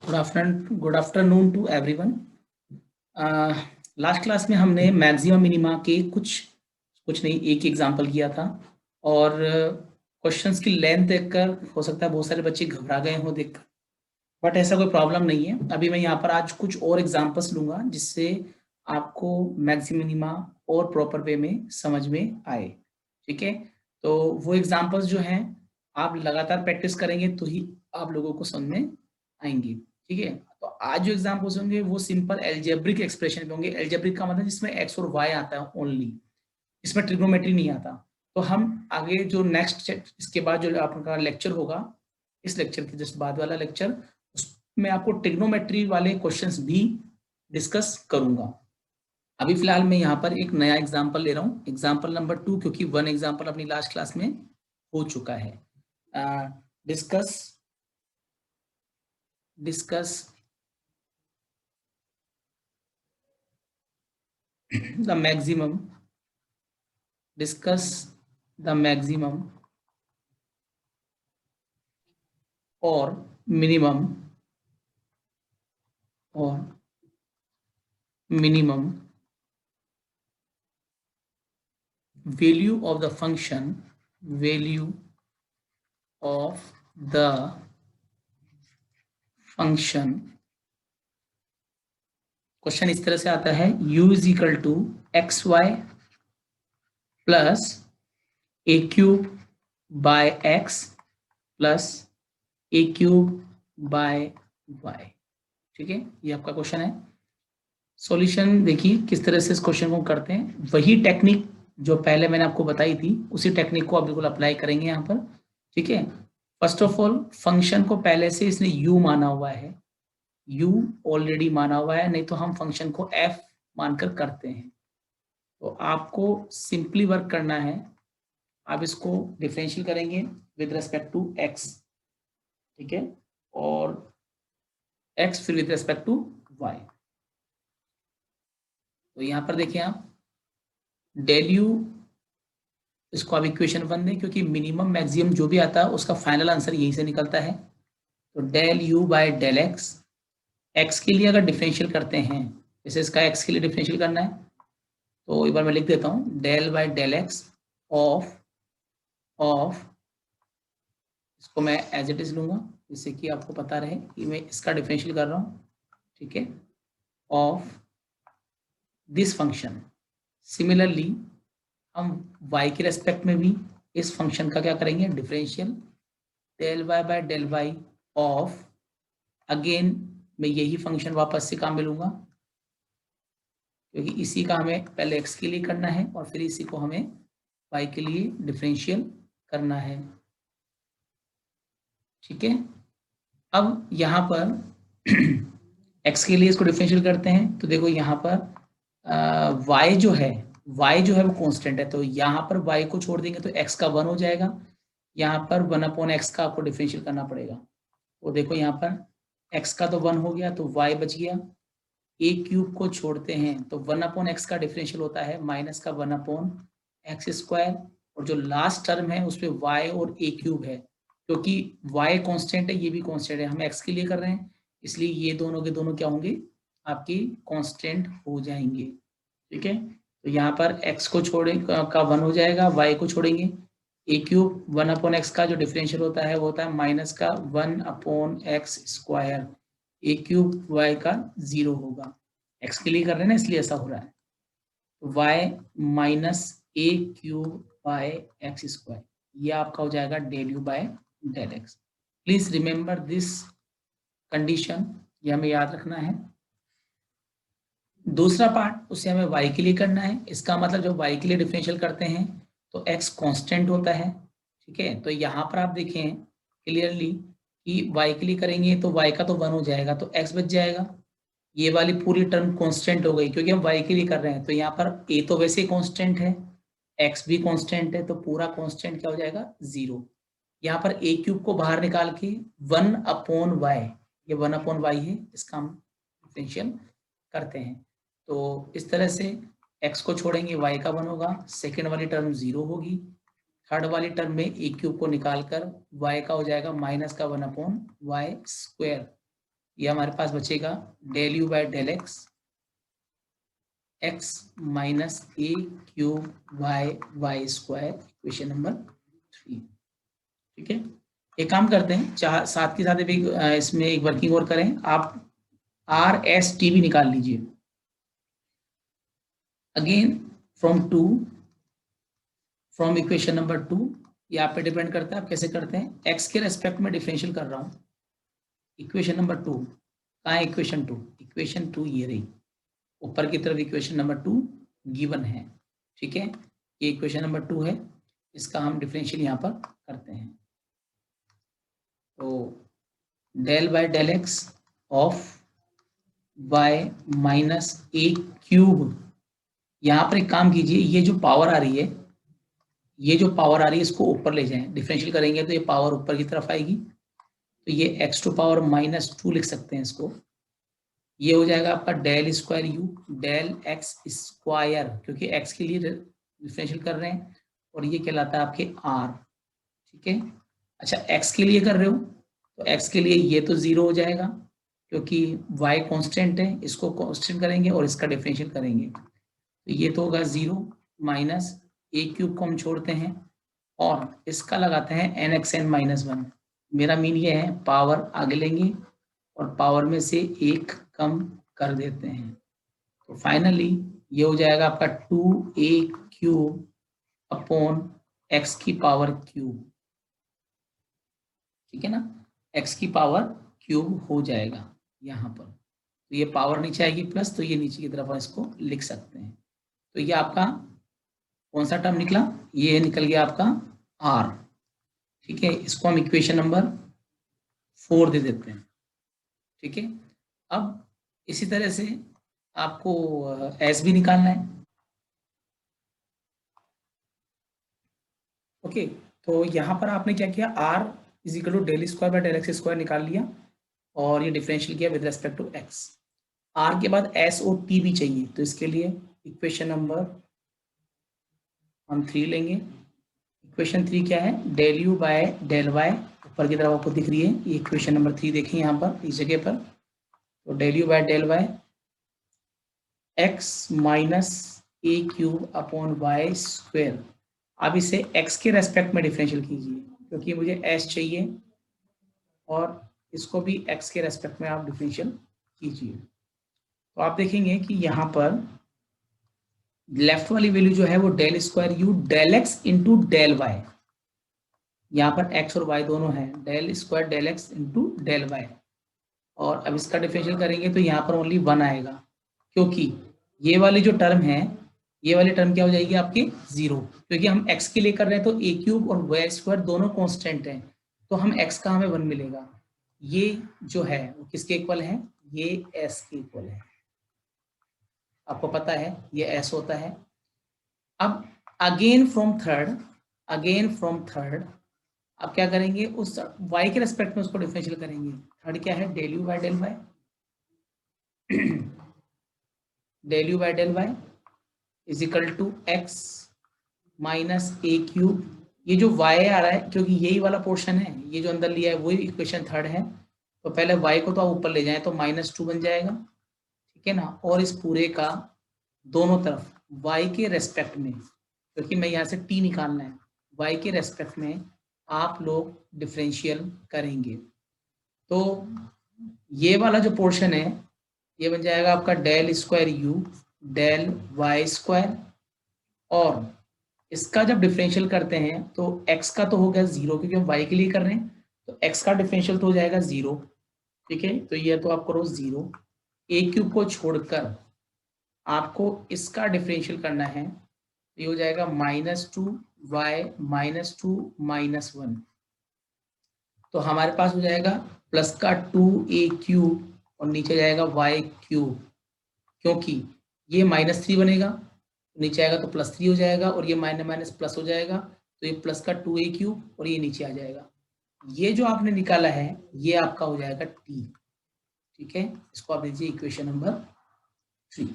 Good afternoon to everyone. Last class में हमने maximum minima के कुछ नहीं एक एग्जांपल किया था और क्वेश्चंस की लेंथ देखकर हो सकता है बहुत सारे बच्चे घबरा गए हों देखकर, बट ऐसा कोई प्रॉब्लम नहीं है। अभी मैं यहाँ पर आज कुछ और एग्जांपल्स लूंगा जिससे आपको मैक्सिमम मिनिमा और प्रॉपर वे में समझ में आए। ठीक है, तो वो एग्जांपल्स जो हैं आप लगातार प्रैक्टिस करेंगे तो ही आप लोगों को समझ में आएंगे। ठीक है, तो आज जो एग्जांपल्स होंगे वो सिंपल एल्जेब्रिक एक्सप्रेशन पे होंगे। एल्जेब्रिक का मतलब जिसमें एक्स और वाई आता है ओनली, इसमें ट्रिग्नोमेट्री नहीं आता। तो हम आगे जो नेक्स्ट इसके बाद जो आपका लेक्चर होगा, इस लेक्चर के जस्ट बाद वाला लेक्चर, उसमें आपको ट्रिग्नोमेट्री वाले क्वेश्चंस भी डिस्कस करूंगा। अभी फिलहाल मैं यहाँ पर एक नया एग्जाम्पल ले रहा हूँ, एग्जाम्पल नंबर 2, क्योंकि 1 एग्जाम्पल अपनी लास्ट क्लास में हो चुका है। Discuss the maximum or minimum value of the function question इस तरह से आता है, u is equal to x y plus a cube by x plus a cube by y. ठीक है, ये आपका क्वेश्चन है। सॉल्यूशन देखिए किस तरह से इस क्वेश्चन को करते हैं। वही टेक्निक जो पहले मैंने आपको बताई थी उसी टेक्निक को आप बिल्कुल अप्लाई करेंगे यहाँ पर। ठीक है, फर्स्ट ऑफ ऑल फंक्शन को पहले से इसने u माना हुआ है, u ऑलरेडी माना हुआ है, नहीं तो हम फंक्शन को f मानकर करते हैं। तो आपको सिंपली वर्क करना है, आप इसको डिफरेंशियल करेंगे विद रेस्पेक्ट टू x। ठीक है, और x फिर विद रेस्पेक्ट टू y। तो यहाँ पर देखिए आप डेल यू, इसको आप इक्वेशन 1 दें क्योंकि मिनिमम मैक्सिमम जो भी आता है उसका फाइनल आंसर यहीं से निकलता है। तो del u by del x, x के लिए अगर डिफरेंशियल करते हैं, जैसे इसका एक्स के लिए डिफरेंशियल करना है तो एक बार मैं लिख देता हूँ, del by del x of इसको मैं एज इट इज लूंगा जिससे कि आपको पता रहे कि मैं इसका डिफरेंशियल कर रहा हूँ। ठीक है, ऑफ दिस फंक्शन। सिमिलरली हम y के रेस्पेक्ट में भी इस फंक्शन का क्या करेंगे, differential del y by del y of, again मैं यही फंक्शन वापस से काम में लूंगा क्योंकि इसी का हमें पहले x के लिए करना है और फिर इसी को हमें y के लिए डिफरेंशियल करना है। ठीक है, अब यहाँ पर x के लिए इसको डिफरेंशियल करते हैं तो देखो यहाँ पर y जो है वो कांस्टेंट है, तो यहाँ पर y को छोड़ देंगे तो x का 1 हो जाएगा। यहाँ पर 1/x का आपको डिफरेंशियल करना पड़ेगा। तो देखो यहाँ पर x का तो 1 हो गया तो y बच गया। a क्यूब को छोड़ते हैं तो 1/x का डिफरेंशियल होता है माइनस का 1/x², और जो लास्ट टर्म है उसपे y और a क्यूब है, क्योंकि y कांस्टेंट है ये भी कांस्टेंट है, हम x के लिए कर रहे हैं इसलिए ये दोनों के दोनों क्या होंगे, आपकी कांस्टेंट हो जाएंगे। ठीक है, तो यहाँ पर x को छोड़े का 1 हो जाएगा, y को छोड़ेंगे ए क्यूब 1/x का जो डिफरेंशियल होता है वो होता है माइनस का 1/x², ए क्यूब y का 0 होगा, x के लिए कर रहे हैं ना इसलिए ऐसा हो रहा है। y minus a cube by x², ये आपका हो जाएगा del u by del x. Please remember this condition, ये हमें याद रखना है। दूसरा पार्ट उसे हमें y के लिए करना है, इसका मतलब जब y के लिए डिफरेंशियल करते हैं तो x कांस्टेंट होता है। ठीक है, तो यहाँ पर आप देखें क्लियरली कि y के लिए करेंगे तो y का तो 1 हो जाएगा तो x बच जाएगा, ये वाली पूरी टर्म कांस्टेंट हो गई क्योंकि हम y के लिए कर रहे हैं। तो यहाँ पर a तो वैसे ही कांस्टेंट है, x भी कांस्टेंट है, तो पूरा कांस्टेंट क्या हो जाएगा, 0। यहाँ पर a क्यूब को बाहर निकाल के 1/y, ये 1/y है, इसका हम डिफरेंशियल करते हैं। तो इस तरह से x को छोड़ेंगे y का 1 होगा, सेकेंड वाली टर्म 0 होगी, थर्ड वाली टर्म में a क्यूब को निकालकर y का हो जाएगा माइनस का 1/y²। ये हमारे पास बचेगा del u by del x x minus a cube y square, equation number 3। ठीक है, एक काम करते हैं, साथ के साथ भी इसमें एक वर्किंग और करें। आप आर एस टी भी निकाल लीजिए। अगेन फ्रॉम इक्वेशन नंबर 2, ये आप पे डिपेंड करता है आप कैसे करते हैं। एक्स के रेस्पेक्ट में डिफरेंशियल कर रहा हूँ। इक्वेशन नंबर 2 कहाँ है? इक्वेशन 2 ये रही, ऊपर की तरफ इक्वेशन नंबर 2 गिवन है। ठीक है, ये इक्वेशन नंबर 2 है, इसका हम डिफरेंशियल यहाँ पर करते हैं। तो del by del x of y minus a cube, यहाँ पर एक काम कीजिए, ये जो पावर आ रही है इसको ऊपर ले जाएं, डिफरेंशियल करेंगे तो ये पावर ऊपर की तरफ आएगी, तो ये एक्स टू पावर -2 लिख सकते हैं इसको। ये हो जाएगा आपका del square u del x square, क्योंकि एक्स के लिए डिफरेंशियल कर रहे हैं, और ये कहलाता है आपके आर। ठीक है, अच्छा एक्स के लिए कर रहे हो तो एक्स के लिए ये तो 0 हो जाएगा, क्योंकि y कांस्टेंट है, इसको कांस्टेंट करेंगे और इसका डिफरेंशियल करेंगे, तो ये तो होगा 0 माइनस ए क्यूब को हम छोड़ते हैं और इसका लगाते हैं एन एक्स एन माइनस 1। मेरा मीन ये है पावर आगे लेंगे और पावर में से एक कम कर देते हैं, तो फाइनली ये हो जाएगा आपका 2a क्यूब अपॉन एक्स की पावर क्यूब। ठीक है ना, x की पावर क्यूब हो जाएगा यहाँ पर, तो ये पावर नीचे आएगी प्लस, तो ये नीचे की तरफ इसको लिख सकते हैं। तो ये आपका कौन सा टर्म निकला? ये निकल गया आपका r। ठीक है, इसको हम इक्वेशन नंबर 4 दे देते हैं। ठीक है, अब इसी तरह से आपको s भी निकालना है। ओके, तो यहाँ पर आपने क्या किया, r is equal to del square by del x square निकाल लिया और ये डिफरेंशियल किया with respect to x। r के बाद s और t भी चाहिए, तो इसके लिए इक्वेशन नंबर हम 3 लेंगे। इक्वेशन 3 क्या है? Del u by del y, ऊपर की तरफ आपको दिख रही है ये इक्वेशन नंबर 3, देखिए यहाँ पर इस जगह पर, तो del u by del y x minus a cube upon y square. अब इसे x के रेस्पेक्ट में डिफरेंशियल कीजिए, क्योंकि मुझे s चाहिए, और इसको भी x के रेस्पेक्ट में आप डिफरेंशियल कीजिए। तो आप देखेंगे कि यहाँ पर लेफ्ट वाली वैल्यू जो है वो del square u del x into del y, यहाँ पर x और y दोनों है, del square del x into del y, और अब इसका डिफरेंशियल करेंगे तो यहाँ पर ओनली 1 आएगा, क्योंकि ये वाली जो टर्म है, ये वाली टर्म क्या हो जाएगी आपकी 0, क्योंकि हम x के लिए कर रहे हैं तो ए क्यूब और वाई स्क्वायर दोनों कांस्टेंट हैं, तो हम x का हमें 1 मिलेगा। ये जो है वो किसके इक्वल है? ये s के इक्वल है, आपको पता है ये s होता है। अब अगेन फ्रॉम थर्ड अब क्या करेंगे, उस y के रेस्पेक्ट में उसको डिफरेंशियल करेंगे। थर्ड क्या है? Del u by del y del u by del y is equal to x minus a cube. ये जो y आ रहा है, क्योंकि यही वाला पोर्शन है, ये जो अंदर लिया है वही इक्वेशन थर्ड है, तो पहले y को तो आप ऊपर ले जाएं तो -2 बन जाएगा। ठीक है ना, और इस पूरे का दोनों तरफ y के रेस्पेक्ट में, क्योंकि मैं यहाँ से t निकालना है, y के रेस्पेक्ट में आप लोग डिफरेंशियल करेंगे, तो ये वाला जो पोर्शन है ये बन जाएगा आपका del square u del y square, और इसका जब डिफरेंशियल करते हैं तो x का तो हो गया 0, क्योंकि हम y के लिए कर रहे हैं, तो x का डिफरेंशियल तो हो जाएगा 0। ठीक है, तो ये तो आप करो 0, ए क्यूब को छोड़कर आपको इसका डिफरेंशियल करना है, ये हो जाएगा -2 y -2 -1, तो हमारे पास हो जाएगा प्लस का 2a क्यूब और नीचे जाएगा y क्यूब, क्योंकि ये -3 बनेगा, नीचे आएगा तो +3 हो जाएगा, और ये माइनस प्लस हो जाएगा, तो ये प्लस का 2a क्यूब और ये नीचे आ जाएगा। ये जो आपने निकाला है ये आपका हो जाएगा t। ठीक है, इसको आप लीजिए इक्वेशन नंबर 3।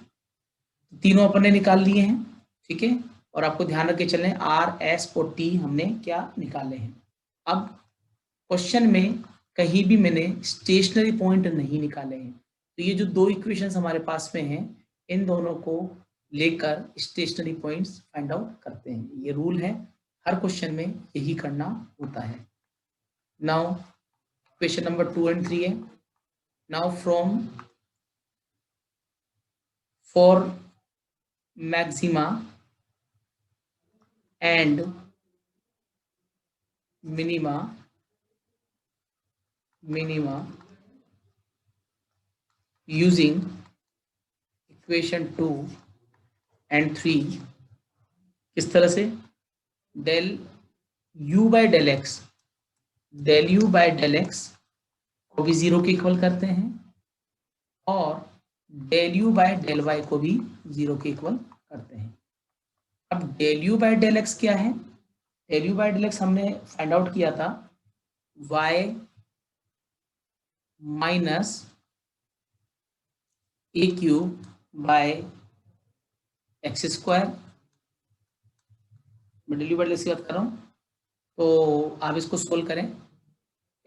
तीनों अपन ने निकाल लिए हैं। ठीक है, और आपको ध्यान रख के चलना है r s और t हमने क्या निकाले हैं। अब क्वेश्चन में कहीं भी मैंने स्टेशनरी पॉइंट नहीं निकाले हैं। तो ये जो दो इक्वेशंस हमारे पास में हैं, इन दोनों को लेकर स्टेशनरी पॉइंट्स फाइंड आउट करते हैं। ये रूल है, हर क्वेश्चन में यही करना होता है। नाउ क्वेश्चन नंबर 2 and 3 है। Now for maxima and minima using equation 2 and 3 किस तरह से, del u by del x को भी 0 के इक्वल करते हैं और del u by del y को भी 0 के इक्वल करते हैं। अब del u by del x क्या है? del u by del x हमने फाइंड आउट किया था y minus a cube by x square, मैं del u by del x की बात कर रहा हूँ। तो आप इसको सोल्व करें,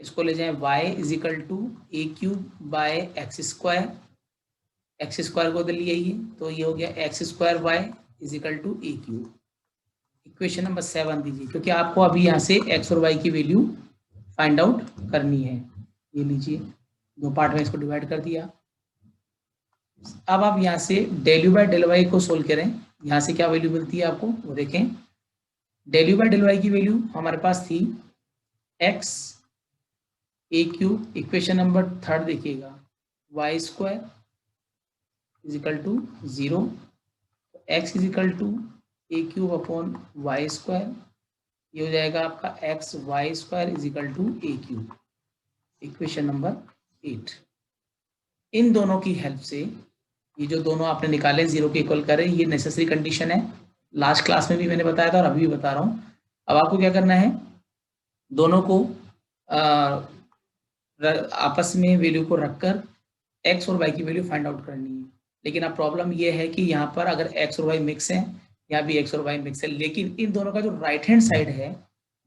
इसको ले जाएं y is equal to a cube by x square को इधर ले आइए, तो ये हो गया x square y is equal to a cube. Equation number 7 दीजिए, क्योंकि आपको अभी यहाँ से x और y की वैल्यू फाइंड आउट करनी है। ये लीजिए, दो पार्ट में इसको डिवाइड कर दिया। अब आप यहाँ से del u by del y को सोल्व करें, यहाँ से क्या वैल्यू मिलती है आपको वो देखें। del u by del y की वैल्यू हमारे पास थी x a cube, equation number 3 देखिएगा y square is equal to 0, x is equal to a cube upon y square, ये हो जाएगा आपका x y square is equal to a cube. Equation number 8। इन दोनों की हेल्प से ये जो दोनों आपने निकाले 0 के इक्वल करें, ये नेसेसरी कंडीशन है। लास्ट क्लास में भी मैंने बताया था और अभी भी बता रहा हूँ। अब आपको क्या करना है, दोनों को आपस में वैल्यू को रखकर x और y की वैल्यू फाइंड आउट करनी है। लेकिन अब प्रॉब्लम ये है कि यहाँ पर अगर x और y मिक्स है, यहाँ भी x और y मिक्स है, लेकिन इन दोनों का जो राइट हैंड साइड है,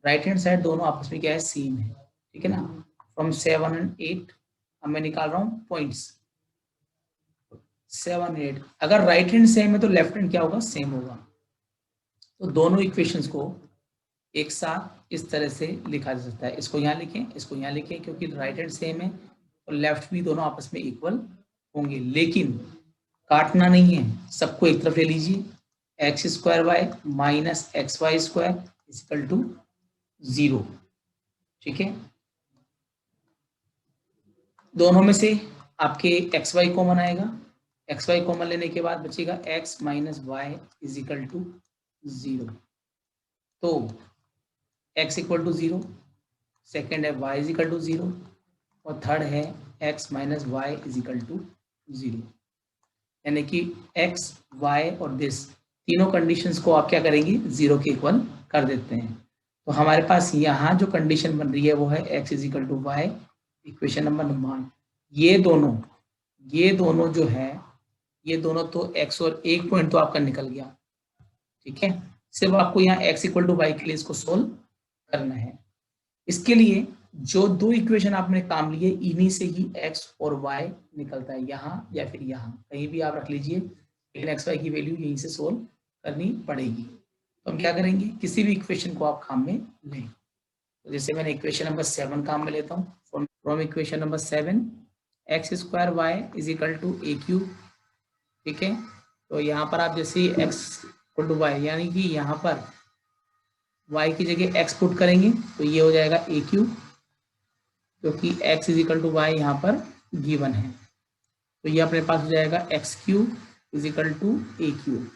राइट हैंड साइड दोनों आपस में क्या है, सेम है। ठीक है ना। फ्रॉम 7 and 8 अब मैं निकाल रहा हूँ पॉइंट्स 7 8। अगर राइट हैंड सेम है तो लेफ्ट हैंड क्या होगा, सेम होगा। तो दोनों इक्वेशंस को एक साथ इस तरह से लिखा जा सकता है। इसको यहाँ लिखें, इसको यहाँ लिखें, क्योंकि राइट हैंड सेम है और लेफ्ट भी दोनों आपस में इक्वल होंगे। लेकिन काटना नहीं है, सबको एक तरफ ले लीजिए। X square y minus x y square is equal to 0। ठीक है, दोनों में से आपके एक्स वाई कॉमन आएगा, एक्स वाई कॉमन लेने के बाद बचेगा x minus y is equal to 0। तो x इक्वल टू 0, सेकेंड है y इज इक्वल टू 0 और थर्ड है x minus y is equal to 0। यानी कि x, y और दिस तीनों कंडीशंस को आप क्या करेंगे, 0 के इक्वल कर देते हैं। तो हमारे पास यहाँ जो कंडीशन बन रही है वो है x is equal to y, equation number 1। ये दोनों जो है, ये दोनों तो x और एक पॉइंट तो आपका निकल गया। ठीक है, सिर्फ आपको यहाँ x इक्वल टू वाई के लिए इसको सोल्व करना है। इसके लिए जो दो इक्वेशन आपने काम लिए, इन्हीं से ही x और y निकलता है, यहाँ या फिर यहाँ कहीं भी आप रख लीजिए, लेकिन x y की वैल्यू यहीं से सोल्व करनी पड़ेगी। तो हम क्या करेंगे, किसी भी इक्वेशन को आप काम में लें। तो जैसे मैंने इक्वेशन नंबर 7 काम में लेता हूँ। From equation number 7 x square y is equal to a cube. ठीक है, तो यहाँ पर आप जैसे एक्स इक्वल टू वाई, यानी कि यहाँ पर y की जगह x पुट करेंगे तो ये हो जाएगा ए क्यूब, क्योंकि x is equal to y यहाँ पर गिवन है। तो ये अपने पास हो जाएगा x cube is equal to a cube,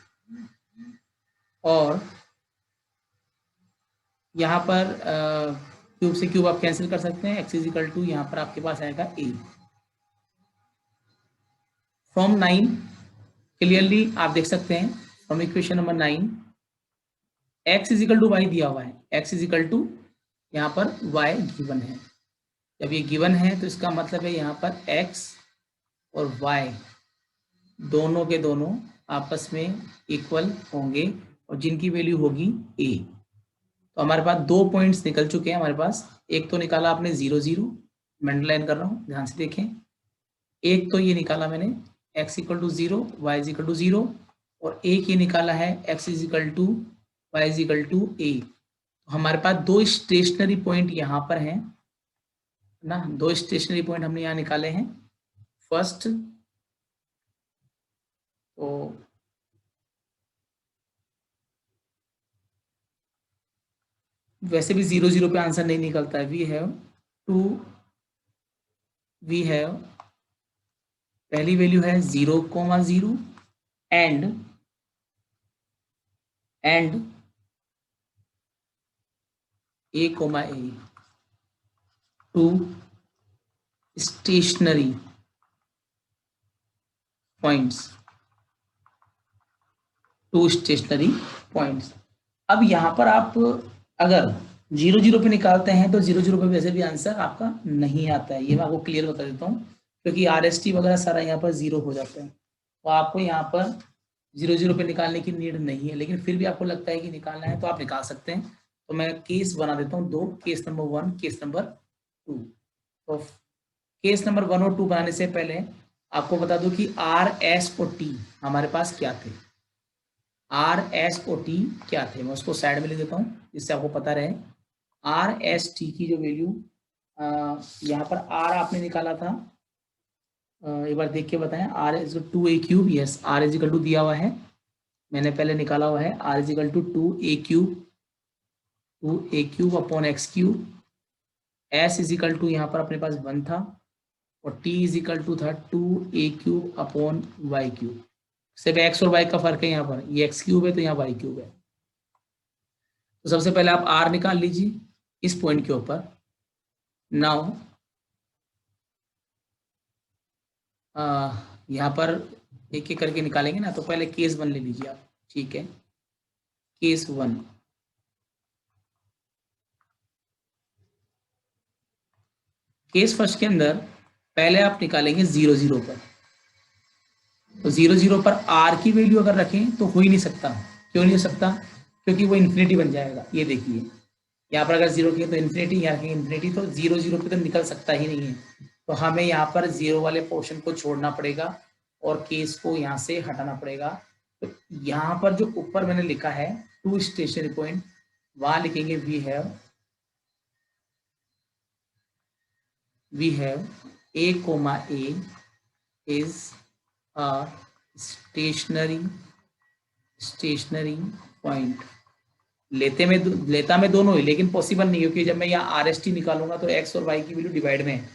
और यहाँ पर क्यूब से क्यूब आप कैंसिल कर सकते हैं। x इज इक्वल टू यहाँ पर आपके पास आएगा a। फ्रॉम 9 क्लियरली आप देख सकते हैं, from equation number 9 x is equal to y दिया हुआ है, x इज इक्वल टू यहाँ पर y गिवन है। जब ये गिवन है तो इसका मतलब है यहाँ पर x और y दोनों के दोनों आपस में इक्वल होंगे और जिनकी वैल्यू होगी a। तो हमारे पास दो पॉइंट्स निकल चुके हैं हमारे पास। एक तो निकाला आपने 0 0, मैं अंडरलाइन कर रहा हूँ, ध्यान से देखें। एक तो ये निकाला मैंने x equal to 0, y is equal to 0, और एक ये निकाला है x is equal to y is equal to a। तो हमारे पास दो स्टेशनरी पॉइंट यहाँ पर हैं ना, दो स्टेशनरी पॉइंट हमने यहाँ निकाले हैं। फर्स्ट तो वैसे भी 0 0 पे आंसर नहीं निकलता है। वी हैव पहली वैल्यू है 0,0 and a, two stationary points, अब यहां पर आप अगर 0 0 पे निकालते हैं तो 0 0 पे वैसे भी आंसर आपका नहीं आता है, ये मैं आपको क्लियर बता देता हूँ, क्योंकि RST वगैरह सारा यहाँ पर 0 हो जाता है। तो आपको यहाँ पर 0 0 पे निकालने की नीड नहीं है, लेकिन फिर भी आपको लगता है कि निकालना है तो आप निकाल सकते हैं। तो मैं केस बना देता हूँ दो, केस नंबर 1, केस नंबर 2। तो केस नंबर 1 और 2 बनाने से पहले आपको बता दूं कि R, S और T हमारे पास क्या थे। R, S और T क्या थे, मैं उसको साइड में लिख देता हूँ जिससे आपको पता रहे। R, S, T की जो वैल्यू यहाँ पर R आपने निकाला था, एक बार देख के बताएं। R is 2a cube, yes R is equal to दिया हुआ है, मैंने पहले निकाला हुआ है। R is equal to 2a cube upon x cube. S is equal to यहाँ पर अपने पास 1 था, और T इज इक्वल टू था 2a cube upon y cube. सिर्फ x और y का फर्क है, यहाँ पर ये x क्यूब है तो यहाँ y क्यूब है। तो सबसे पहले आप R निकाल लीजिए इस पॉइंट के ऊपर। नाउ यहाँ पर एक एक करके निकालेंगे ना, तो पहले केस 1 ले लीजिए आप, ठीक है। केस 1, केस फर्स्ट के अंदर पहले आप निकालेंगे 0 0 पर। तो 0 0 पर R की वैल्यू अगर रखें तो हो ही नहीं सकता। क्यों नहीं हो सकता? क्योंकि वो इन्फिनिटी बन जाएगा। ये देखिए यहाँ पर अगर 0 किए तो इन्फिनिटी, यहाँ की इन्फिनिटी, तो 0 0 पे तो निकल सकता ही नहीं है। तो हमें यहाँ पर 0 वाले पोर्शन को छोड़ना पड़ेगा और केस को यहाँ से हटाना पड़ेगा। तो यहाँ पर जो ऊपर मैंने लिखा है 2 स्टेशनरी पॉइंट, वहां लिखेंगे we have a, is a stationary point. लेता मैं दोनों ही, लेकिन पॉसिबल नहीं, क्योंकि जब मैं यहाँ RST निकालूंगा तो x और y की वैल्यू डिवाइड में है,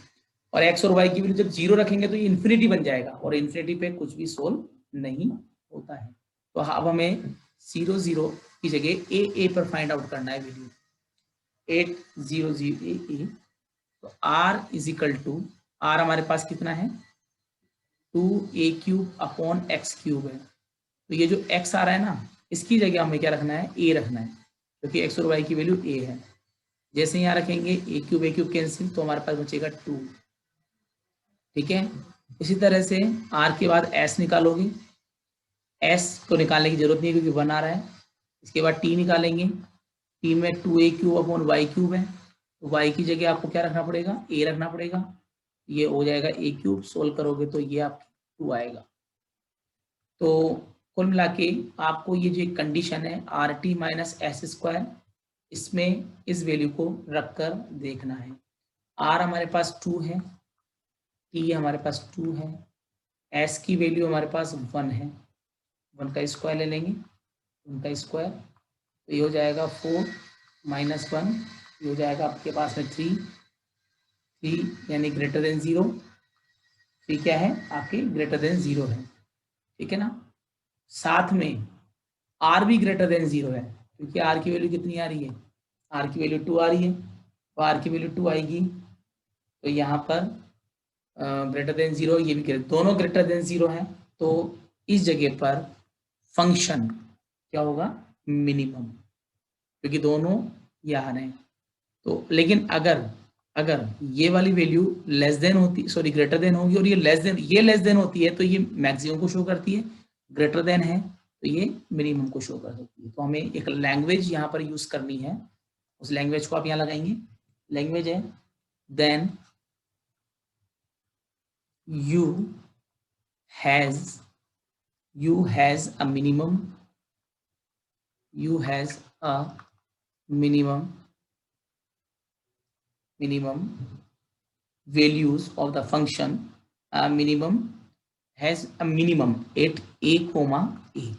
और x और y की वैल्यू जब 0 रखेंगे तो ये इन्फिनिटी बन जाएगा, और इन्फिनिटी पे कुछ भी सोल्व नहीं होता है। तो अब हमें 0 0 की जगह a पर फाइंड आउट करना है वैल्यू 800 तो R is equal to, R हमारे पास कितना है 2a cube upon x cube है। तो ये जो x आ रहा है ना, इसकी जगह हमें क्या रखना है, a रखना है, क्योंकि x और y की वैल्यू a है। जैसे यहाँ रखेंगे a क्यूब कैंसिल, तो हमारे पास बचेगा 2, ठीक है। इसी तरह से R के बाद s निकालोगे, s को निकालने की जरूरत नहीं है क्योंकि 1 आ रहा है। इसके बाद t निकालेंगे, t में 2a cube upon y cube है, तो y की जगह आपको क्या रखना पड़ेगा, a रखना पड़ेगा। ये हो जाएगा a क्यूब, सोल्व करोगे तो ये आपकी 2 आएगा। तो कुल मिला के आपको ये जो एक कंडीशन है RT माइनस एस स्क्वायर, इसमें इस वैल्यू को रखकर देखना है। R हमारे पास 2 है, T हमारे पास 2 है, S की वैल्यू हमारे पास 1 है, 1 का स्क्वायर ले लेंगे, 1 का स्क्वायर, तो ये हो जाएगा 4 माइनस 1, ये हो जाएगा आपके पास में 3 यानी ग्रेटर देन 0। 3 क्या है आपके, ग्रेटर देन 0 है, ठीक है ना। साथ में R भी ग्रेटर देन 0 है, क्योंकि R की वैल्यू कितनी आ रही है, R की वैल्यू 2 आ रही है, तो R की वैल्यू 2 आएगी। तो यहाँ पर ग्रेटर देन 0, ये भी दोनों ग्रेटर देन 0 है, तो इस जगह पर फंक्शन क्या होगा, मिनिमम, क्योंकि दोनों यहाँ हैं। तो लेकिन अगर ये वाली वैल्यू लेस देन होती, सॉरी ग्रेटर देन होगी, और ये लेस देन होती है, तो ये मैक्सिमम को शो करती है, ग्रेटर देन है तो ये मिनिमम को शो कर सकती है। तो हमें एक लैंग्वेज यहाँ पर यूज करनी है, उस लैंग्वेज को आप यहाँ लगाएंगे। लैंग्वेज है then u has a minimum, values of the function, minimum has a minimum at a comma a,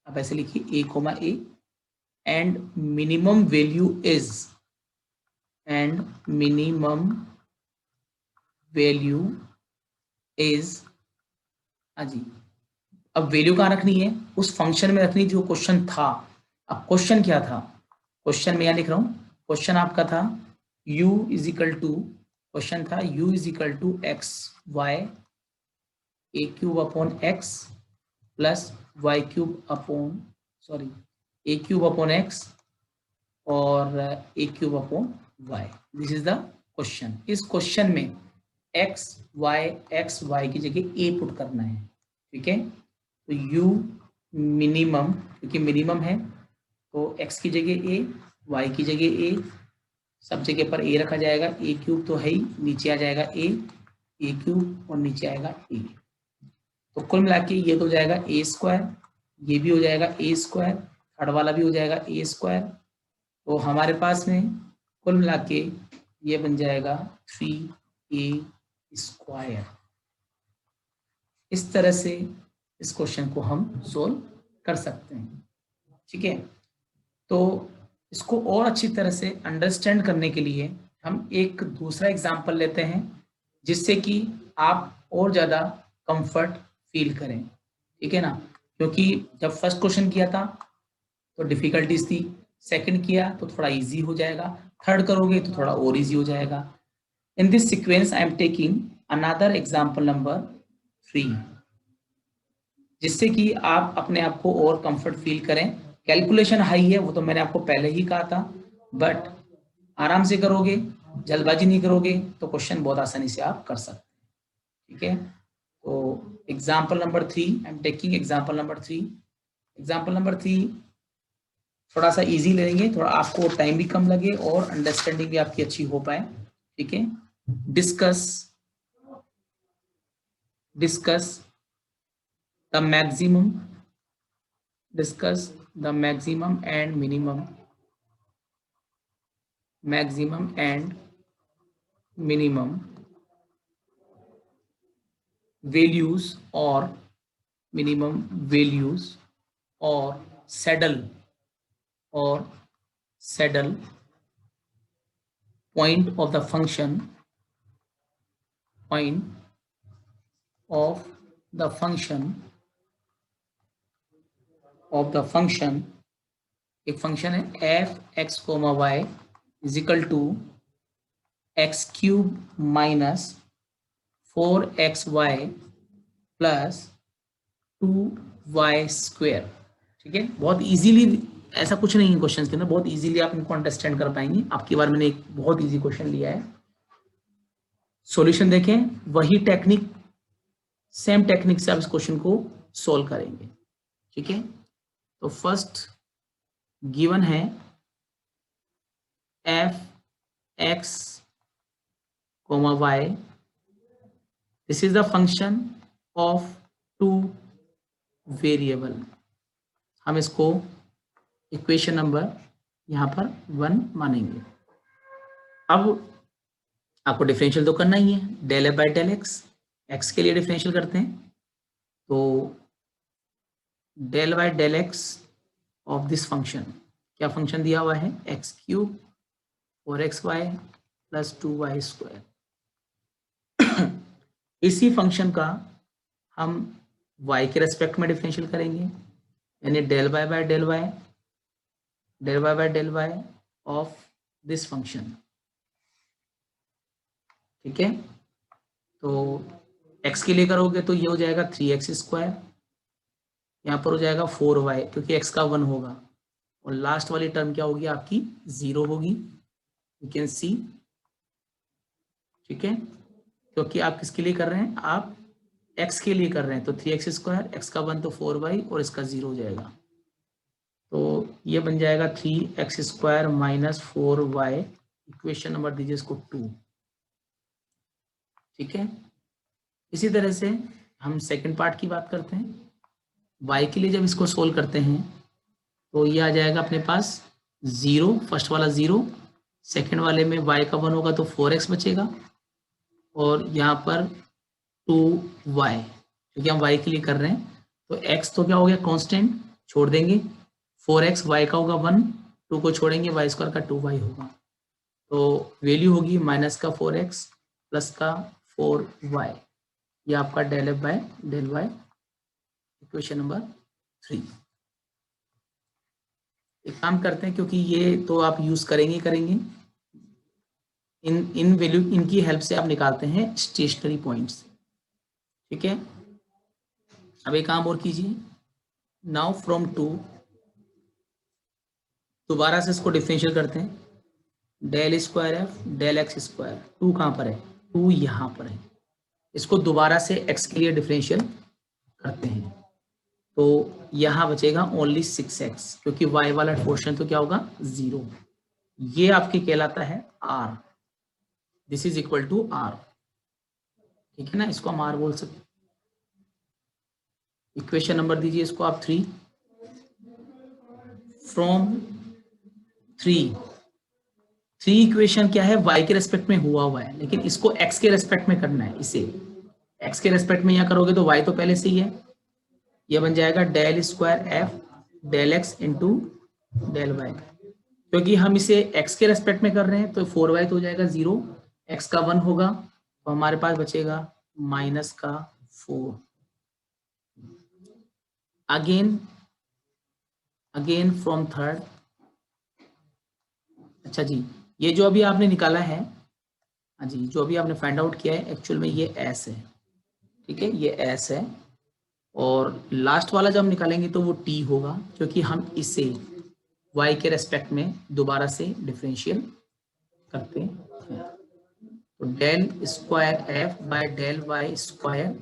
अब ऐसे लिखिए a comma a, and minimum value is हाँ जी, अब वैल्यू कहाँ रखनी है, उस फंक्शन में रखनी जो क्वेश्चन था। अब क्वेश्चन क्या था, क्वेश्चन में यहाँ लिख रहा हूँ, क्वेश्चन आपका था u is equal to, question था u is equal to x y a cube upon x plus y cube upon a cube upon x और a cube upon y, this is the question. इस question में x y की जगह ए put करना है, ठीक है। तो u मिनिमम, क्योंकि मिनिमम है तो x की जगह a, y की जगह a, सब जगह पर a रखा जाएगा, ए क्यूब तो है ही, नीचे आ जाएगा a क्यूब और नीचे आएगा a। तो कुल मिला के ये तो हो जाएगा a स्क्वायर, ये भी हो जाएगा a स्क्वायर, थर्ड वाला भी हो जाएगा a स्क्वायर। तो हमारे पास में कुल मिला के ये बन जाएगा 3a स्क्वायर। इस तरह से इस क्वेश्चन को हम सोल्व कर सकते हैं, ठीक है। तो इसको और अच्छी तरह से अंडरस्टैंड करने के लिए हम एक दूसरा एग्जांपल लेते हैं, जिससे कि आप और ज़्यादा कंफर्ट फील करें, ठीक है ना। क्योंकि जब फर्स्ट क्वेश्चन किया था तो डिफिकल्टीज थी, सेकंड किया तो थोड़ा इजी हो जाएगा, थर्ड करोगे तो थोड़ा और इजी हो जाएगा। In this sequence I am taking another example number 3, जिससे कि आप अपने आप को और कंफर्ट फील करें। कैलकुलेशन हाई है वो तो मैंने आपको पहले ही कहा था, बट आराम से करोगे, जल्दबाजी नहीं करोगे तो क्वेश्चन बहुत आसानी से आप कर सकते हैं, ठीक है। तो example number 3 I am taking example number 3। Example number 3 थोड़ा सा इजी लेंगे, थोड़ा आपको टाइम भी कम लगे और अंडरस्टैंडिंग भी आपकी अच्छी हो पाए, ठीक है। Discuss the maximum and minimum values or saddle point of the function एक फंक्शन है f x, y is equal to x cube minus 4xy plus 2y square, ठीक है। बहुत इजीली, ऐसा कुछ नहीं है क्वेश्चन के अंदर, बहुत इजीली आप इनको अंडरस्टैंड कर पाएंगे। आपकी बार मैंने एक बहुत इजी क्वेश्चन लिया है, सॉल्यूशन देखें, वही टेक्निक, सेम टेक्निक से आप इस क्वेश्चन को सोल्व करेंगे, ठीक है। तो फर्स्ट गिवन है f x, y, this is the function of two variable. हम इसको इक्वेशन नंबर यहाँ पर 1 मानेंगे। अब आपको डिफरेंशियल तो करना ही है, del F by del x, x के लिए डिफरेंशियल करते हैं, तो del by del x of this function, क्या फंक्शन दिया हुआ है, एक्स क्यूब और x y plus 2y square. इसी फंक्शन का हम y के रेस्पेक्ट में डिफरेंशियल करेंगे, यानी del y by del y of this function, ठीक है। तो x के लिए करोगे तो ये हो जाएगा 3x स्क्वायर, यहाँ पर हो जाएगा 4y क्योंकि x का 1 होगा, और लास्ट वाली टर्म क्या होगी आपकी 0 होगी, यू कैन सी, ठीक है। क्योंकि आप किसके लिए कर रहे हैं, आप x के लिए कर रहे हैं, तो 3x स्क्वायर, x का 1 तो 4y और इसका 0 हो जाएगा। तो ये बन जाएगा 3x square minus 4y, equation number दीजिए इसको 2, ठीक है। इसी तरह से हम सेकंड पार्ट की बात करते हैं। y के लिए जब इसको सोल्व करते हैं तो ये आ जाएगा अपने पास 0, फर्स्ट वाला 0, सेकंड वाले में y का 1 होगा तो 4x बचेगा, और यहाँ पर 2y, क्योंकि हम y के लिए कर रहे हैं तो x तो क्या हो गया कांस्टेंट, छोड़ देंगे 4x, y का होगा 1, 2 को छोड़ेंगे y स्क्वायर का 2y होगा, तो वैल्यू होगी माइनस का 4x प्लस का 4y। ये आपका del F by del y equation number 3। एक काम करते हैं, क्योंकि ये तो आप यूज करेंगे, इन वैल्यू, इनकी हेल्प से आप निकालते हैं स्टेशनरी पॉइंट्स। ठीक है, अब एक काम और कीजिए, नाउ फ्रॉम 2 दोबारा से इसको डिफरेंशियल करते हैं, del square F del x square, 2 कहाँ पर है, 2 यहाँ पर है, इसको दोबारा से x के लिए डिफरेंशियल करते हैं तो यहाँ बचेगा ओनली 6x, क्योंकि y वाला पोर्शन तो क्या होगा 0, ये आपके कहलाता है r, this is equal to r। ठीक है ना, इसको हम r बोल सकते। इक्वेशन नंबर दीजिए इसको आप 3, फ्रॉम 3 इक्वेशन क्या है, y के रेस्पेक्ट में हुआ है, लेकिन इसको x के रेस्पेक्ट में करना है, इसे x के रेस्पेक्ट में यहाँ करोगे तो y तो पहले से ही है, यह बन जाएगा del square F del x into del y, क्योंकि हम इसे x के रेस्पेक्ट में कर रहे हैं तो 4y तो हो जाएगा 0, x का 1 होगा तो हमारे पास बचेगा माइनस का 4। अगेन फ्रॉम थर्ड, अच्छा जी, ये जो अभी आपने निकाला है, हाँ जी, जो अभी आपने फाइंड आउट किया है एक्चुअल में ये s है। ठीक है, ये s है, और लास्ट वाला जब हम निकालेंगे तो वो t होगा, क्योंकि हम इसे y के रेस्पेक्ट में दोबारा से डिफरेंशियल करते हैं। तो del square F by del y square,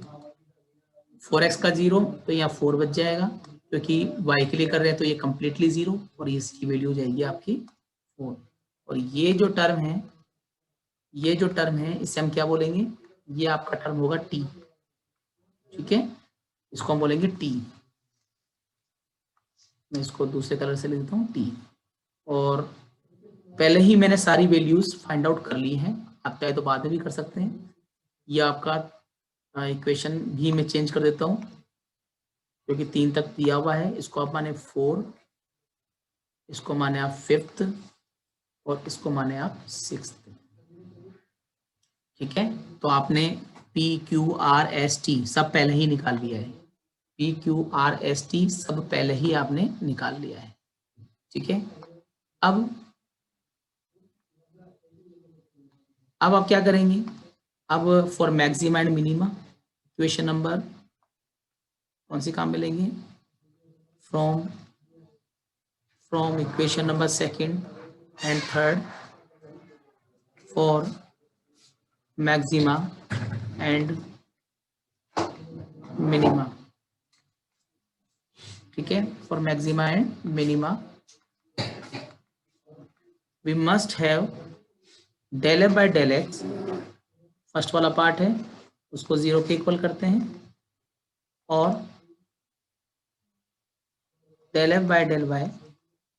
4x का 0 तो यहाँ 4 बच जाएगा, क्योंकि y के लिए कर रहे हैं तो ये कंप्लीटली 0, और इसकी वैल्यू हो जाएगी आपकी 4। और ये जो टर्म है इसे हम क्या बोलेंगे, ये आपका टर्म होगा t। ठीक है, इसको हम बोलेंगे t, मैं इसको दूसरे कलर से लिख देता हूँ t। और पहले ही मैंने सारी वैल्यूज फाइंड आउट कर ली हैं, आप चाहे तो बाद में भी कर सकते हैं। ये आपका इक्वेशन भी मैं चेंज कर देता हूँ, क्योंकि 3 तक दिया हुआ है, इसको आप माने 4, इसको माने आप 5th, और इसको माने आप 6th। ठीक है, तो आपने P Q R S T सब पहले ही निकाल लिया है, P Q R S T सब पहले ही आपने निकाल लिया है। ठीक है, अब आप क्या करेंगे, अब for maxima and minima equation number कौन सी काम में लेंगे, from equation number 2nd and 3rd for maxima and minima. ठीक है, for maxima and minima we must have del F by del x, first वाला पार्ट है उसको 0 के इक्वल करते हैं, और del F by del y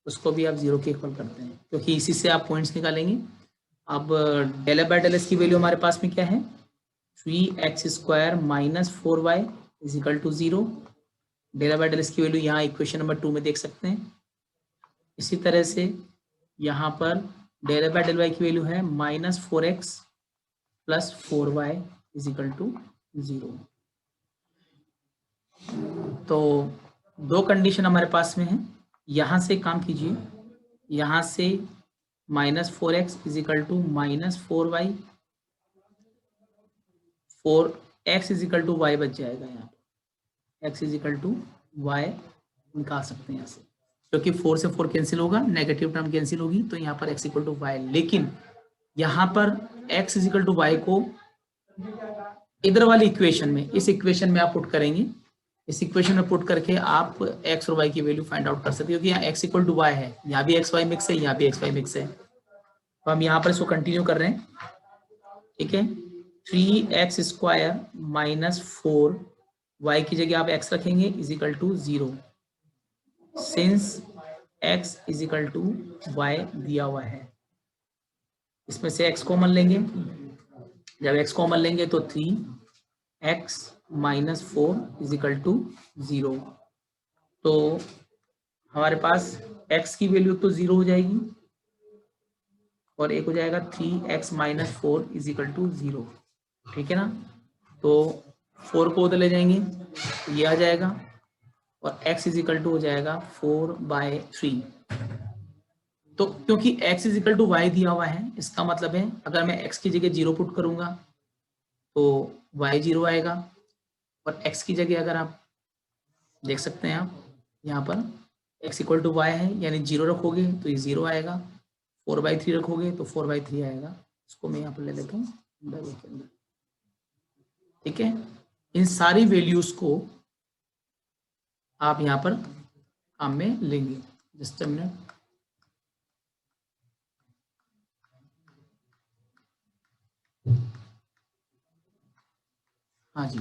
उसको भी आप 0 के इक्वल करते हैं, क्योंकि इसी से आप पॉइंट्स निकालेंगे। अब del F by del x की वैल्यू हमारे पास में क्या है, 3x square minus 4y is equal to 0। Del F by del x की वैल्यू यहाँ इक्वेशन नंबर 2 में देख सकते हैं। इसी तरह से यहाँ पर del F by del y की वैल्यू है minus 4x plus 4y is equal to 0। तो 2 कंडीशन हमारे पास में है, यहाँ से काम कीजिए, यहाँ से minus 4x is equal to minus 4y, 4x is equal to y बच जाएगा, यहाँ पे x is equal to y निकाल सकते हैं यहाँ से, क्योंकि 4 से 4 कैंसिल होगा, नेगेटिव टर्म कैंसिल होगी, तो यहाँ पर x इक्वल टू y। लेकिन यहाँ पर x is equal to y को इधर वाली इक्वेशन में, इस इक्वेशन में आप पुट करेंगे, इस इक्वेशन में पुट करके आप x और y की वैल्यू फाइंड आउट कर सकते हो, क्योंकि यहाँ x इक्वल टू y है, यहाँ भी x y मिक्स है, यहाँ भी x y मिक्स है। तो हम यहाँ पर इसको कंटिन्यू कर रहे हैं। ठीक है, 3x² माइनस 4, y की जगह आप x रखेंगे is equal to 0, since x is equal to y दिया हुआ है। इसमें से x कॉमन लेंगे, जब x कॉमन लेंगे तो 3x minus 4 is equal to 0। तो हमारे पास x की वैल्यू तो 0 हो जाएगी और एक हो जाएगा 3x minus 4 is equal to 0, ठीक है ना। तो 4 को उधर ले जाएंगे तो ये आ जाएगा और x इज इक्वल टू हो जाएगा 4/3। तो क्योंकि x is equal to y दिया हुआ है, इसका मतलब है अगर मैं x की जगह 0 पुट करूंगा तो y 0 आएगा, और x की जगह अगर आप देख सकते हैं आप यहाँ पर x इक्वल टू y है, यानी 0 रखोगे तो ये 0 आएगा, 4/3 रखोगे तो 4/3 आएगा। इसको मैं यहाँ पर ले लेता हूँ के अंदर, ठीक है। इन सारी वैल्यूज को आप यहाँ पर काम में लेंगे। जस्ट अ मिनट, हाँ जी।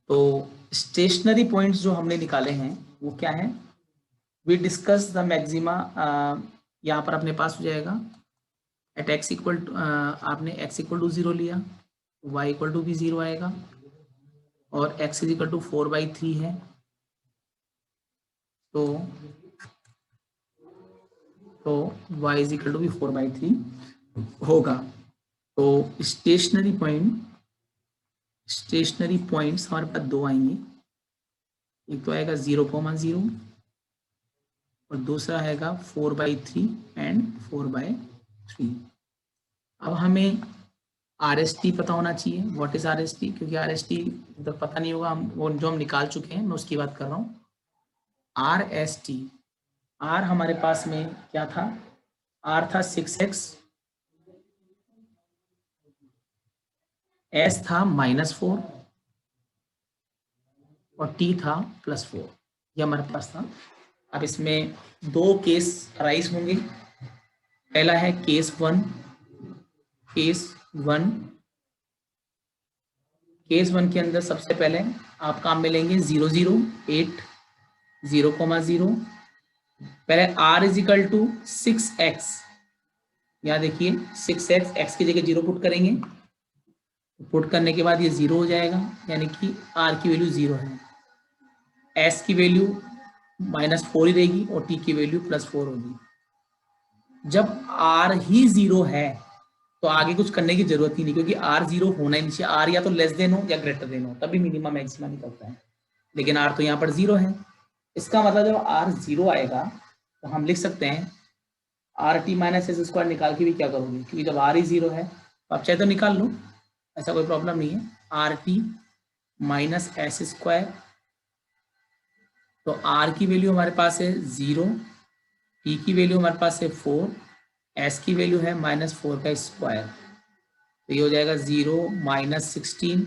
तो स्टेशनरी पॉइंट्स जो हमने निकाले हैं वो क्या है, वी डिस्कस द मैक्सिमा। यहाँ पर अपने पास हो जाएगा एट एक्स इक्वल टू, आपने x इक्वल टू 0 लिया, y इक्वल टू भी 0 आएगा, और x इज इक्वल टू 4/3 है। तो y इज इक्वल टू भी 4/3 होगा। तो स्टेशनरी पॉइंट्स हमारे पास दो आएंगे, एक तो आएगा 0,0 और दूसरा आएगा 4/3 एंड 4/3। अब हमें RST पता होना चाहिए, व्हाट इज RST, क्योंकि RST तो पता नहीं होगा, हम वो जो हम निकाल चुके हैं मैं उसकी बात कर रहा हूँ। RST, R हमारे पास में क्या था, R था 6x, S था -4 और T था +4, ये हमारे पास था। अब इसमें दो केस अराइज होंगे, पहला है केस 1। केस 1 के अंदर सबसे पहले आप काम में लेंगे 0, 0, 8, 0,0। पहले r is equal to 6x, यहाँ देखिए 6x, x की जगह 0 पुट करेंगे, पुट करने के बाद ये 0 हो जाएगा, यानी कि r की वैल्यू 0 है, s की वैल्यू -4 ही रहेगी और t की वैल्यू +4 होगी। जब r ही 0 है तो आगे कुछ करने की जरूरत ही नहीं, क्योंकि r 0 होना ही नहीं चाहिए, r या तो लेस देन हो या ग्रेटर देन हो, तभी मिनिमा मैक्सिमा निकलता है, लेकिन r तो यहाँ पर 0 है। इसका मतलब जब r 0 आएगा तो हम लिख सकते हैं RT माइनस s² निकाल के भी क्या करोगे, क्योंकि जब r ही 0 है तो आप चाहे तो निकाल लो, ऐसा कोई प्रॉब्लम नहीं है। RT माइनस s², तो r की वैल्यू हमारे पास है 0, t की वैल्यू हमारे पास है 4, s की वैल्यू है -4 का स्क्वायर, तो ये हो जाएगा 0 -16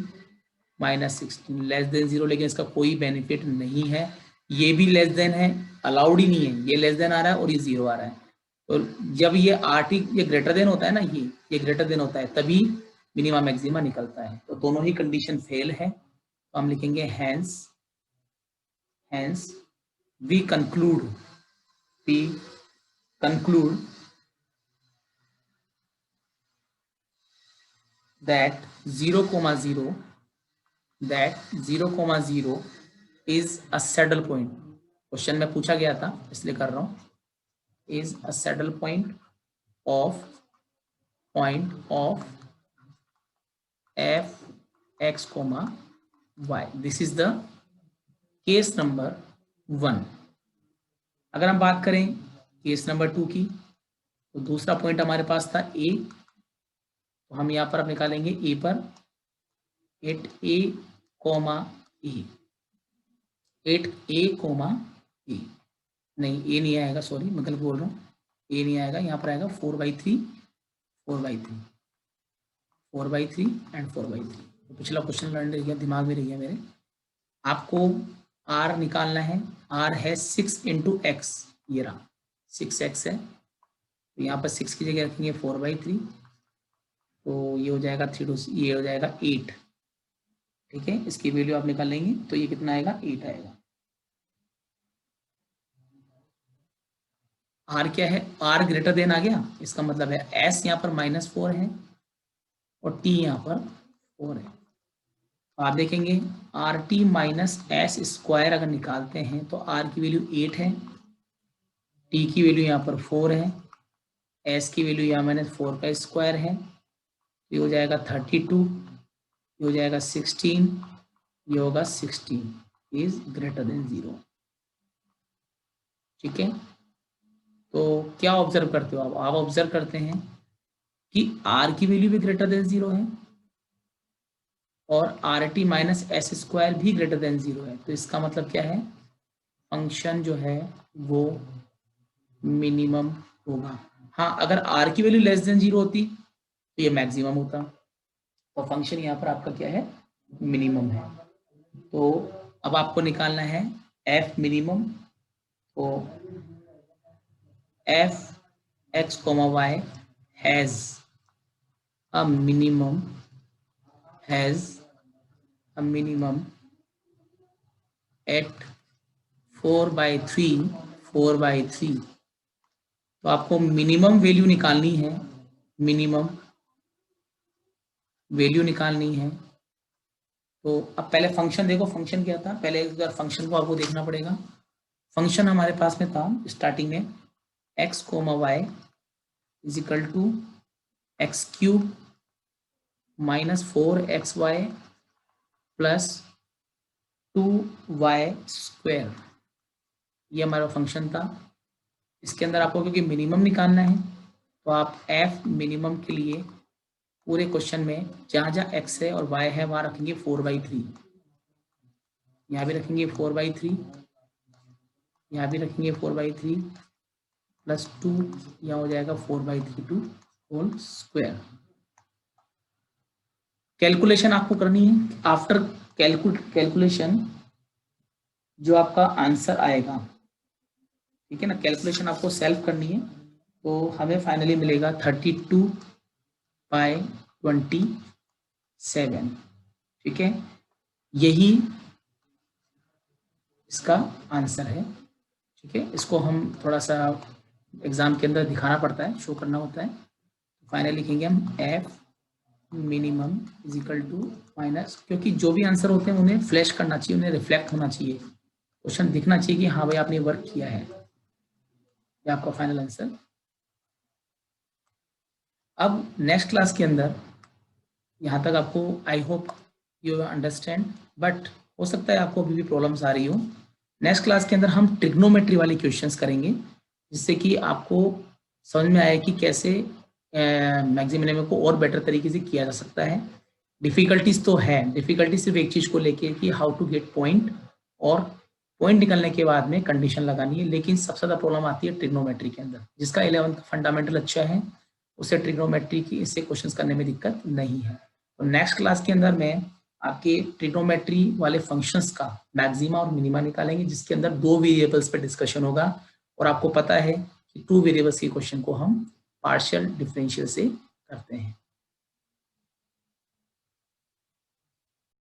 लेस देन 0, लेकिन इसका कोई बेनिफिट नहीं है, ये भी लेस देन है, अलाउड ही नहीं है, ये लेस देन आ रहा है और ये 0 आ रहा है। तो जब ये RT ये ग्रेटर देन होता है ना, ये ग्रेटर देन होता है, तभी मिनिमा मैक्सिमा निकलता है। तो दोनों ही कंडीशन फेल है, तो हम लिखेंगे hence we conclude that 0,0 is a saddle point। क्वेश्चन में पूछा गया था इसलिए कर रहा हूं, is a saddle point of f x, y। This is the case number 1। अगर हम बात करें केस नंबर 2 की, तो दूसरा पॉइंट हमारे पास था a, तो हम यहाँ पर अब निकालेंगे a पर 8a, e 8a, e नहीं a नहीं आएगा, सॉरी मैं गलत बोल रहा हूँ, a नहीं आएगा, यहाँ पर आएगा 4/3 एंड 4/3। तो पिछला क्वेश्चन लर्न रह गया, दिमाग में रह गया मेरे। आपको r निकालना है, r है 6 × x, ये रहा 6x है, तो यहाँ पर 6 की जगह रखेंगे 4/3 तो ये हो जाएगा 3 2, ये हो जाएगा 8, ठीक है। इसकी वैल्यू आप निकाल लेंगे तो ये कितना आएगा, 8 आएगा। आर क्या है, आर ग्रेटर देन आ गया, इसका मतलब है एस यहाँ पर -4 है और टी यहाँ पर 4 है। आप देखेंगे R T minus S square अगर निकालते हैं तो आर की वैल्यू 8 है, टी की वैल्यू यहाँ पर 4 है, एस की वैल्यू यहाँ -4 का स्क्वायर है, ये हो जाएगा 32, ये हो जाएगा 16, ये होगा 16 इज ग्रेटर देन 0, ठीक है। तो क्या ऑब्जर्व करते हो आप ऑब्जर्व करते हैं कि आर की वैल्यू भी ग्रेटर देन 0 है और R T minus S square भी ग्रेटर देन 0 है। तो इसका मतलब क्या है, फंक्शन जो है वो मिनिमम होगा। हाँ, अगर आर की वैल्यू लेस देन 0 होती तो ये मैक्सिमम होता, तो फंक्शन यहाँ पर आपका क्या है, मिनिमम है। तो अब आपको निकालना है एफ मिनिमम। तो F x comma y has a minimum at 4/3 तो आपको मिनिमम वैल्यू निकालनी है, मिनिमम वैल्यू निकालनी है। तो अब पहले फंक्शन देखो, फंक्शन क्या था, पहले एक बार फंक्शन को आपको देखना पड़ेगा। फंक्शन हमारे पास में था स्टार्टिंग में x comma y is equal to x cube -4xy plus 2y square, ये हमारा फंक्शन था। इसके अंदर आपको क्योंकि मिनिमम निकालना है तो आप f मिनिमम के लिए पूरे क्वेश्चन में जहाँ जहाँ x है और y है वहाँ रखेंगे 4/3, यहाँ भी रखेंगे 4/3, यहाँ भी रखेंगे 4/3 प्लस 2, यहाँ हो जाएगा 4/3 होल स्क्वायर। कैलकुलेशन आपको करनी है, आफ्टर कैलकुलेशन जो आपका आंसर आएगा, ठीक है ना, कैलकुलेशन आपको सेल्फ करनी है। तो हमें फाइनली मिलेगा 32/27, ठीक है, यही इसका आंसर है, ठीक है। इसको हम थोड़ा सा एग्जाम के अंदर दिखाना पड़ता है, शो करना होता है। फाइनल लिखेंगे हम F minimum is equal to minus, क्योंकि जो भी आंसर होते हैं उन्हें फ्लैश करना चाहिए, उन्हें रिफ्लेक्ट होना चाहिए, क्वेश्चन दिखना चाहिए कि हाँ भाई आपने वर्क किया है, ये आपका फाइनल आंसर। अब नेक्स्ट क्लास के अंदर यहाँ तक आपको I hope you understand, but हो सकता है आपको अभी भी प्रॉब्लम्स आ रही हो। नेक्स्ट क्लास के अंदर हम ट्रिग्नोमेट्री वाले क्वेश्चंस करेंगे, जिससे कि आपको समझ में आए कि कैसे मैक्सिमम मिनिमम को और बेटर तरीके से किया जा सकता है। डिफिकल्टीज तो है, डिफिकल्टी सिर्फ एक चीज को लेके कि हाउ टू गेट पॉइंट, और पॉइंट निकलने के बाद में कंडीशन लगानी है। लेकिन सबसे ज्यादा प्रॉब्लम आती है ट्रिग्नोमेट्री के अंदर। जिसका 11th फंडामेंटल अच्छा है उसे ट्रिग्नोमेट्री की इससे क्वेश्चंस करने में दिक्कत नहीं है। तो नेक्स्ट क्लास के अंदर मैं आपके ट्रिग्नोमेट्री वाले फंक्शंस का मैक्सिमा और मिनिमा निकालेंगे, जिसके अंदर 2 वेरिएबल्स पे डिस्कशन होगा। और आपको पता है कि 2 वेरिएबल्स के क्वेश्चन को हम पार्शियल डिफरेंशियल से करते हैं।